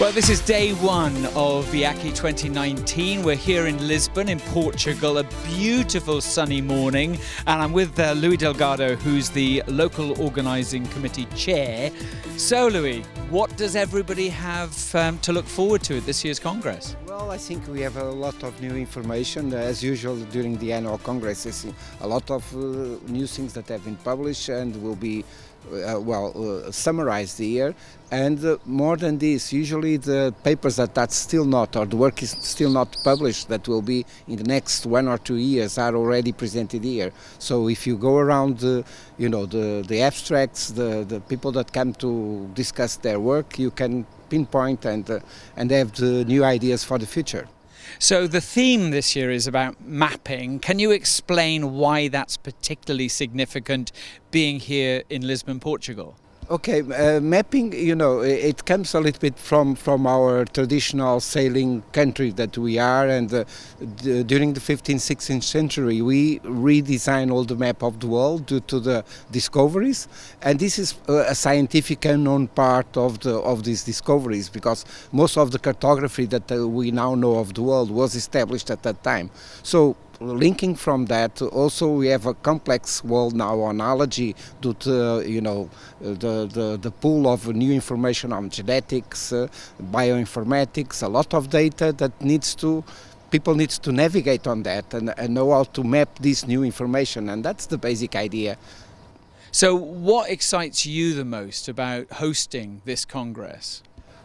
Well, this is day one of EAACI 2019. We're here in Lisbon, in Portugal, a beautiful sunny morning. And I'm with Luis Delgado, who's the local organising committee chair. So, Luis, what does everybody have to look forward to at this year's Congress? Well, I think we have a lot of new information. As usual, during the annual Congress, there's a lot of new things that have been published and will be summarized here. And more than this, usually the papers that are still not, or the work is still not published, that will be in the next 1 or 2 years, are already presented here. So if you go around, the abstracts, the people that come to discuss their work, you can pinpoint and have the new ideas for the future. So the theme this year is about mapping. Can you explain why that's particularly significant being here in Lisbon, Portugal? Okay, mapping, it comes a little bit from our traditional sailing country that we are, and during the 15th, 16th century we redesigned all the map of the world due to the discoveries, and this is a scientific unknown part of these discoveries, because most of the cartography that we now know of the world was established at that time. So linking from that, also we have a complex world now on allergy due to the pool of new information on genetics, bioinformatics, a lot of data that people need to navigate on that and know how to map this new information, and that's the basic idea. So what excites you the most about hosting this Congress?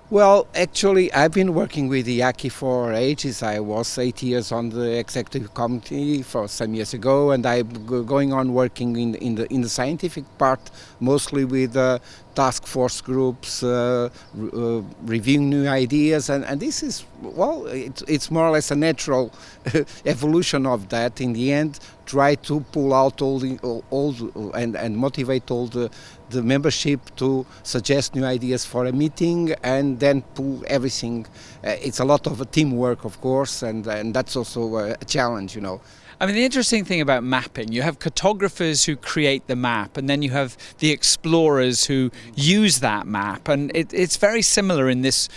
Well, actually, I've been working with EAACI for ages. I was 8 years on the executive committee for some years ago, and I'm going on working in the scientific part, mostly with task force groups, reviewing new ideas, and this is, well, it's more or less a natural evolution of that. In the end, try to pull out and motivate all the membership to suggest new ideas for a meeting, and then pull everything. It's a lot of teamwork, of course, and that's also a challenge, I mean, the interesting thing about mapping, you have cartographers who create the map, and then you have the explorers who use that map, and it's very similar in this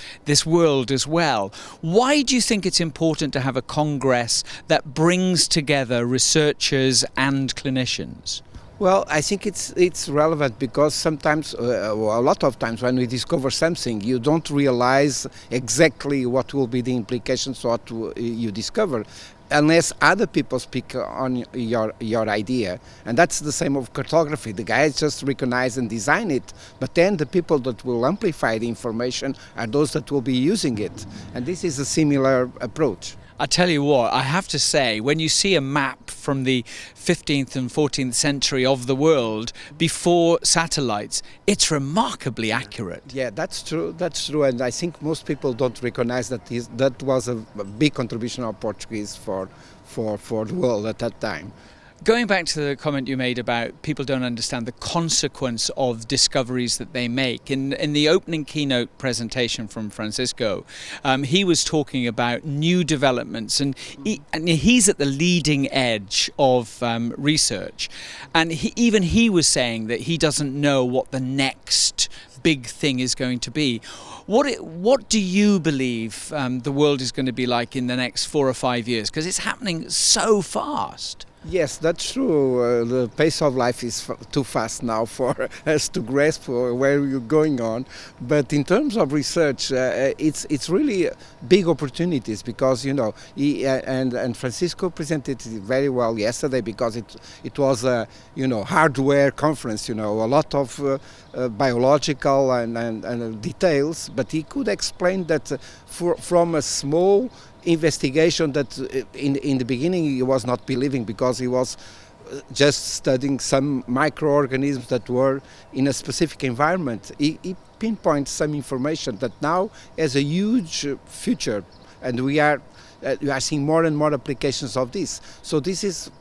world as well. Why do you think it's important to have a congress that brings together researchers and clinicians? Well, I think it's relevant because sometimes, a lot of times, when we discover something, you don't realize exactly what will be the implications of what you discover, unless other people speak on your idea. And that's the same of cartography. The guys just recognize and design it, but then the people that will amplify the information are those that will be using it. And this is a similar approach. I tell you what, I have to say, when you see a map from the 15th and 14th century of the world before satellites, it's remarkably accurate. Yeah, that's true, and I think most people don't recognize that was a big contribution of Portuguese for the world at that time. Going back to the comment you made about people don't understand the consequence of discoveries that they make, in the opening keynote presentation from Francisco, he was talking about new developments, and he's at the leading edge of research, and even he was saying that he doesn't know what the next big thing is going to be. What do you believe the world is going to be like in the next 4 or 5 years? Because it's happening so fast. Yes, that's true. The pace of life is too fast now for us to grasp where we're going on. But in terms of research, it's really big opportunities, because he and Francisco presented it very well yesterday, because it was a hardware conference. A lot of biological and details, but he could explain that from a small investigation that in the beginning he was not believing, because he was just studying some microorganisms that were in a specific environment. He pinpoints some information that now has a huge future, and we are seeing more and more applications of this. So this is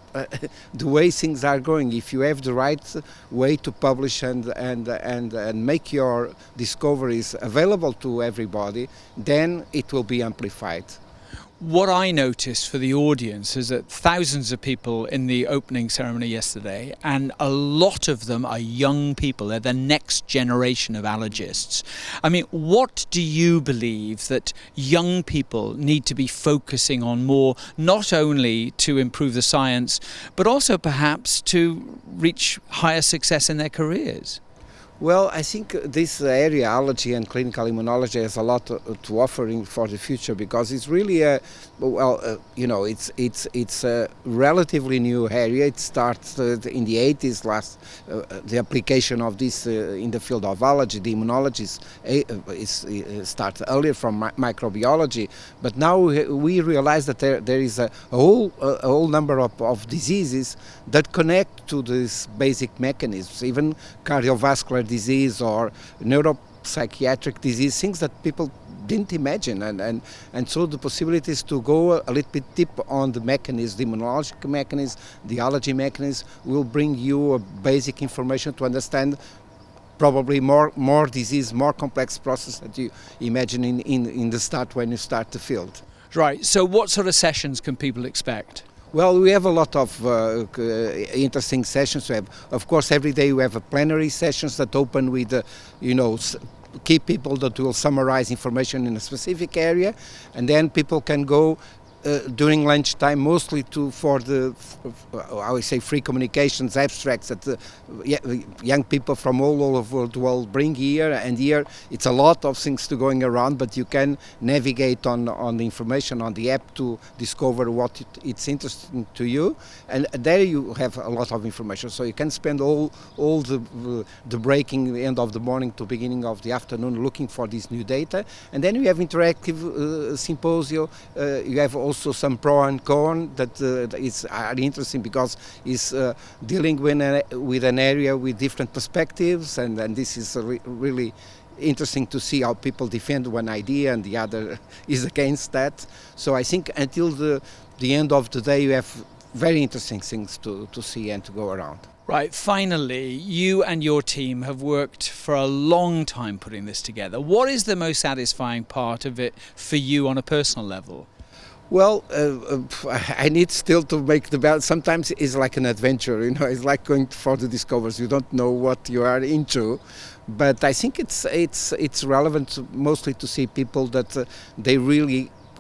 the way things are going. If you have the right way to publish and make your discoveries available to everybody, then it will be amplified. What I noticed for the audience is that thousands of people in the opening ceremony yesterday, and a lot of them are young people. They're the next generation of allergists. I mean, what do you believe that young people need to be focusing on more, not only to improve the science, but also perhaps to reach higher success in their careers? Well, I think this area, allergy and clinical immunology, has a lot to offer for the future, because it's really it's a relatively new area. It started in the 80s. The application of this in the field of allergy, the immunologists started earlier from microbiology, but now we realize that there is a whole number of diseases that connect to these basic mechanisms, even cardiovascular disease or neuropsychiatric disease, things that people didn't imagine, and so the possibilities to go a little bit deep on the mechanism, the immunologic mechanism, the allergy mechanism, will bring you a basic information to understand probably more disease, more complex process that you imagine in the start when you start the field. Right, so what sort of sessions can people expect? Well, we have a lot of interesting sessions. We have, of course, every day we have plenary sessions that open with, key people that will summarize information in a specific area, and then people can go during lunchtime, mostly for the I would say free communications abstracts that young people from all over the world bring here, and here it's a lot of things to going around, but you can navigate on the information on the app to discover what it's interesting to you, and there you have a lot of information, so you can spend all the breaking end of the morning to beginning of the afternoon looking for this new data. And then you have interactive symposia. You have also some pro and con that are interesting, because it's dealing with an area with different perspectives, and this is really interesting to see how people defend one idea and the other is against that. So I think until the end of the day you have very interesting things to see and to go around. Right, finally, you and your team have worked for a long time putting this together. What is the most satisfying part of it for you on a personal level? Well, I need still to make the balance. Sometimes it's like an adventure, it's like going for the discoveries. You don't know what you are into, but I think it's relevant mostly to see people that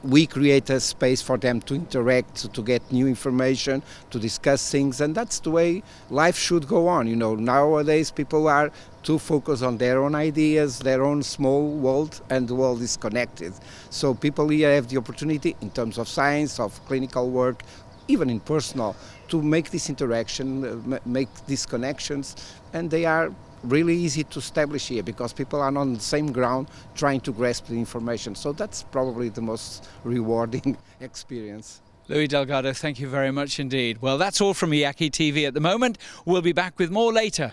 we create a space for them to interact, to get new information, to discuss things, and that's the way life should go on. Nowadays people are too focused on their own ideas, their own small world, and the world is connected. So people here have the opportunity, in terms of science, of clinical work, even in personal, to make this interaction, make these connections, and they are really easy to establish here, because people are on the same ground trying to grasp the information. So that's probably the most rewarding experience. Louis Delgado, thank you very much indeed. Well, that's all from EAACI TV at the moment. We'll be back with more later.